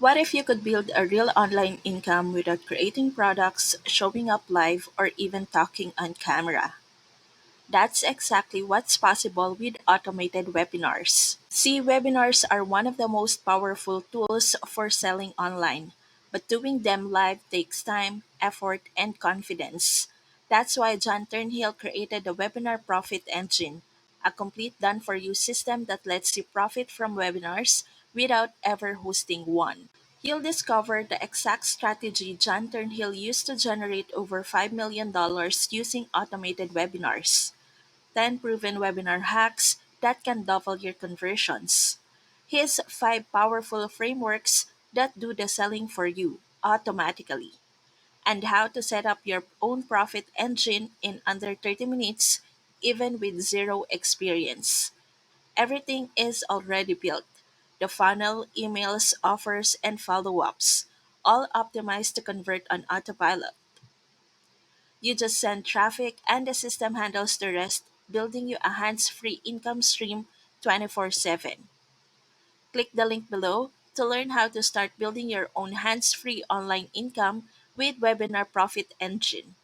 What if you could build a real online income without creating products, showing up live, or even talking on camera? That's exactly what's possible with automated webinars. See, webinars are one of the most powerful tools for selling online, but doing them live takes time, effort, and confidence. That's why John Thornhill created the Webinar Profit Engine, a complete done for you system that lets you profit from webinars without ever hosting one. You'll discover the exact strategy John Thornhill used to generate over $5 million using automated webinars. 10 proven webinar hacks that can double your conversions. His 5 powerful frameworks that do the selling for you automatically. And how to set up your own profit engine in under 30 minutes, even with zero experience. Everything is already built. The funnel, emails, offers, and follow ups, all optimized to convert on autopilot. You just send traffic and the system handles the rest, building you a hands free income stream 24/7. Click the link below to learn how to start building your own hands free online income with Webinar Profit Engine.